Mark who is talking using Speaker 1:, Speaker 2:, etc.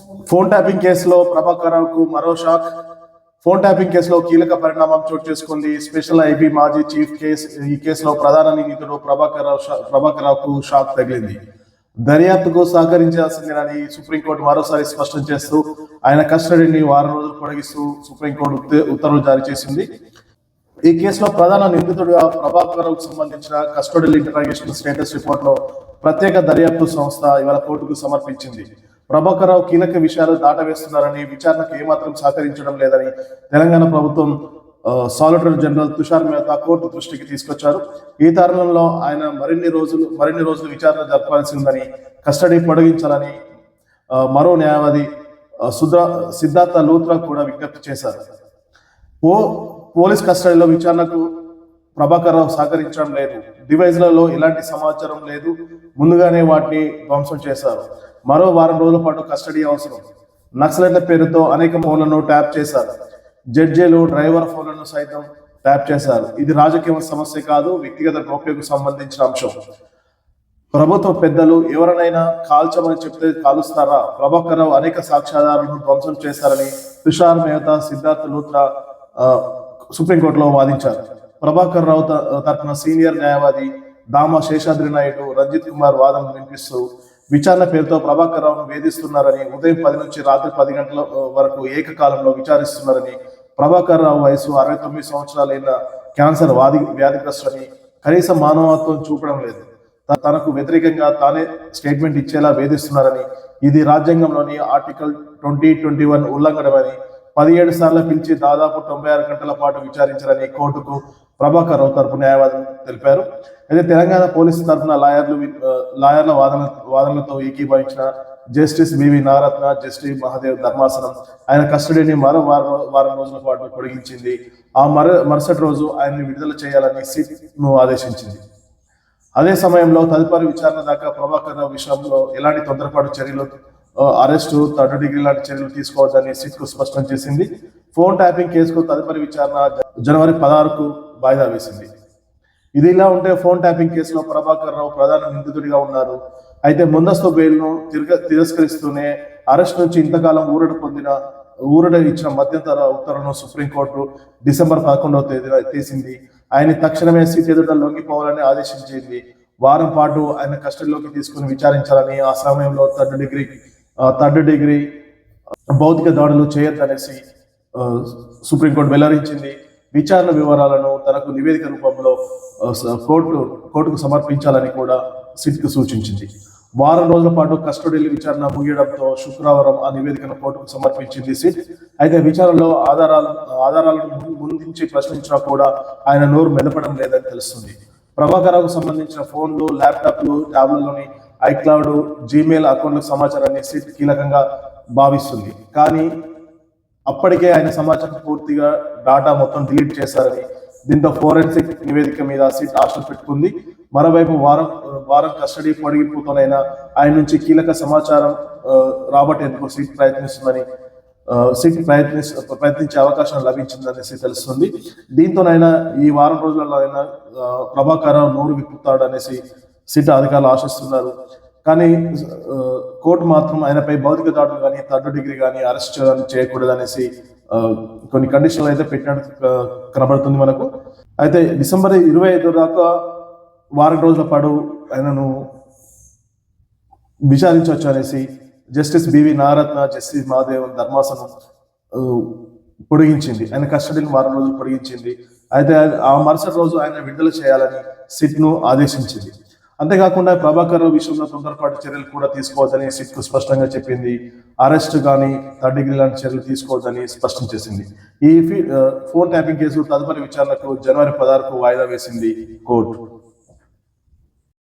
Speaker 1: Phone tapping కేసులో ప్రభాకర్ రావుకు మరో షాక్. ఫోన్ ట్యాపింగ్ కేసులో కీలక పరిణామం చోటు చేసుకుంది. స్పెషల్ ఐబీ మాజీ చీఫ్ ఈ కేసులో ప్రధాన నిందితుడు ప్రభాకర్ రావుకు షాక్ తగిలింది. దర్యాప్తుకు సహకరించాల్సిందేనని సుప్రీంకోర్టు మరోసారి స్పష్టం చేస్తూ ఆయన కస్టడీని వారం రోజులు పొడిగిస్తూ సుప్రీంకోర్టు ఉత్తర్వులు జారీ చేసింది. ఈ కేసులో ప్రధాన నిందితుడిగా ప్రభాకర్ రావుకు సంబంధించిన కస్టోడియల్ ఇంటరాగేషన్ స్టేటస్ రిపోర్ట్ లో ప్రత్యేక దర్యాప్తు సంస్థ ఇవాళ కోర్టుకు సమర్పించింది. ప్రభాకర్ రావు కీలక విషయాలు దాటవేస్తున్నారని, విచారణకు ఏమాత్రం సహకరించడం లేదని తెలంగాణ ప్రభుత్వం solicitor general Tushar Mehta court దృష్టికి తీసుకొచ్చారు. ఈ తరుణంలో ఆయన మరిన్ని రోజులు విచారణ జరపాల్సి ఉందని, కస్టడీ పొడిగించాలని మరో న్యాయవాది సిద్ధార్థ లూత్రా కూడా విజ్ఞప్తి చేశారు. పోలీస్ కస్టడీలో విచారణకు ప్రభాకర్ రావు సహకరించడం లేదు, డివైజ్లలో ఎలాంటి సమాచారం లేదు, ముందుగానే వాటిని ధ్వంసం చేశారు. మరో వారం రోజుల పాటు కస్టడీ అవసరం. నక్సలైట్ల పేరుతో అనేక ఫోన్లను ట్యాప్ చేశారు. జడ్జీలు డ్రైవర్ ఫోన్లను సైతం ట్యాప్ చేశారు. ఇది రాజకీయ సమస్య కాదు, వ్యక్తిగత గోప్యతకు సంబంధించిన అంశం. ప్రభుత్వ పెద్దలు ఎవరినైనా కాల్చమని చెప్తే కాలుస్తారా? ప్రభాకర్ రావు అనేక సాక్ష్యాధారాలను ధ్వంసం చేశారని తుషార్ మెహతా, సిద్ధార్థ లూత్రా సుప్రీంకోర్టులో వాదించారు. ప్రభాకర్ రావు తరఫున సీనియర్ న్యాయవాది దామా శేషాద్రి నాయుడు, రంజిత్ కుమార్ వాదనలు వినిపిస్తూ విచారణ పేరుతో ప్రభాకర్ రావును వేధిస్తున్నారని, ఉదయం 10 నుంచి రాత్రి 10 గంటల వరకు ఏకకాలంలో విచారిస్తున్నారని, ప్రభాకర్ రావు వయసు 69 సంవత్సరాలైన క్యాన్సర్ వ్యాధిగ్రస్తుని, కనీస మానవత్వం చూపడం లేదు, తనకు వ్యతిరేకంగా తానే స్టేట్మెంట్ ఇచ్చేలా వేధిస్తున్నారని, ఇది రాజ్యాంగంలోని ఆర్టికల్ 2021 ఉల్లంఘనమని, 17 సార్లు పిలిచి దాదాపు 96 గంటల పాటు విచారించారని కోర్టుకు ప్రభాకర్ రావు తరపు న్యాయవాదులు తెలిపారు. అయితే తెలంగాణ పోలీసు తరఫున లాయర్ల వాదనలతో ఏకీభవించిన జస్టిస్ బివి నారత్న, జస్టిస్ మహాదేవ్ ధర్మాసనం ఆయన కస్టడీని మరో వారం రోజుల పాటు పొడిగించింది. ఆ మరుసటి రోజు ఆయన్ని విడుదల చేయాలని సిట్ ను ఆదేశించింది. అదే సమయంలో తదుపరి విచారణ దాకా ప్రభాకర్ రావు విషయంలో ఎలాంటి తొందరపాటు చర్యలు, అరెస్టు, థర్డ్ డిగ్రీ లాంటి చర్యలు తీసుకోవద్దని సిట్ కు స్పష్టం చేసింది. ఫోన్ ట్యాపింగ్ కేసుకు తదుపరి విచారణ జనవరి 16కు వాయిదా వేసింది. ఇది ఇలా ఉంటే ఫోన్ ట్యాపింగ్ కేసులో ప్రభాకర్ రావు ప్రధాన నిందితుడిగా ఉన్నారు. అయితే ముందస్తు బెయిల్ను తిరస్కరిస్తూనే అరెస్ట్ నుంచి ఇంతకాలం ఊరట ఇచ్చిన మధ్యంతర ఉత్తర్వులను సుప్రీంకోర్టు డిసెంబర్ 11వ తేదీన తీసింది. ఆయన తక్షణమే సిట్ ఎదుట లొంగిపోవాలని ఆదేశించింది. వారం పాటు ఆయన కస్టడీలోకి తీసుకుని విచారించాలని, ఆ సమయంలో థర్డ్ డిగ్రీ భౌతిక దాడులు చేయొద్దనేసి సుప్రీంకోర్టు వెల్లడించింది. విచారణ వివరాలను తనకు నివేదిక రూపంలో కోర్టుకు సమర్పించాలని కూడా సిట్కు సూచించింది. వారం రోజుల పాటు కస్టడీలో విచారణ ముగియడంతో శుక్రవారం ఆ నివేదికను కోర్టుకు సమర్పించింది సిట్. అయితే విచారణలో ఆధారాలను ముందుంచి ప్రశ్నించినా కూడా ఆయన నోరు మెదపడం లేదని తెలుస్తుంది. ప్రభాకర్ రావుకు సంబంధించిన ఫోన్లు, ల్యాప్టాప్లు, ట్యాబ్లెట్లోని ఐక్లౌడ్, జీమెయిల్ అకౌంట్ల సమాచారాన్ని సిట్ కీలకంగా భావిస్తుంది. కానీ అప్పటికే ఆయన సమాచారం పూర్తిగా డాటా మొత్తం డిలీట్ చేశారని, దీంతో ఫోరెన్సిక్ నివేదిక మీద సిట్ ఆశలు పెట్టుకుంది. మరోవైపు వారం కస్టడీ పొడిగింపుతోనైనా ఆయన నుంచి కీలక సమాచారం రాబట్టేందుకు సిట్ ప్రయత్నించే అవకాశం లభించిందనేసి తెలుస్తుంది. దీంతోనైనా ఈ వారం రోజులలో అయినా ప్రభాకర్ రావు నోరు విప్పుతాడనేసి సిట్ అధికారులు ఆశిస్తున్నారు. కానీ కోర్టు మాత్రం ఆయనపై భౌతిక దాడులు కానీ, థర్డ్ డిగ్రీ కానీ అరెస్ట్ చేయకూడదనేసి కొన్ని కండిషన్లు అయితే పెట్టినట్టు కనబడుతుంది మనకు. అయితే డిసెంబర్ 25 దాకా వారం రోజుల పాటు ఆయనను విచారించవచ్చు అనేసి జస్టిస్ బివి నారత్న, జస్టిస్ మహాదేవ్ ధర్మాసనం పొడిగించింది. ఆయన కస్టడీని వారం రోజులు పొడిగించింది. అయితే ఆ మరుసటి రోజు ఆయన విడుదల చేయాలని సిట్ ను ఆదేశించింది. అంతేకాకుండా ప్రభాకర్ రావు విషయంలో తొందరపాటు చర్యలు కూడా తీసుకోవద్దని సిట్ కు స్పష్టంగా చెప్పింది. అరెస్ట్ కానీ, థర్డ్ డిగ్రీ లాంటి చర్యలు తీసుకోవద్దని స్పష్టం చేసింది. ఈ ఫోన్ ట్యాపింగ్ కేసు తదుపరి విచారణకు జనవరి 16కు వాయిదా వేసింది కోర్టు.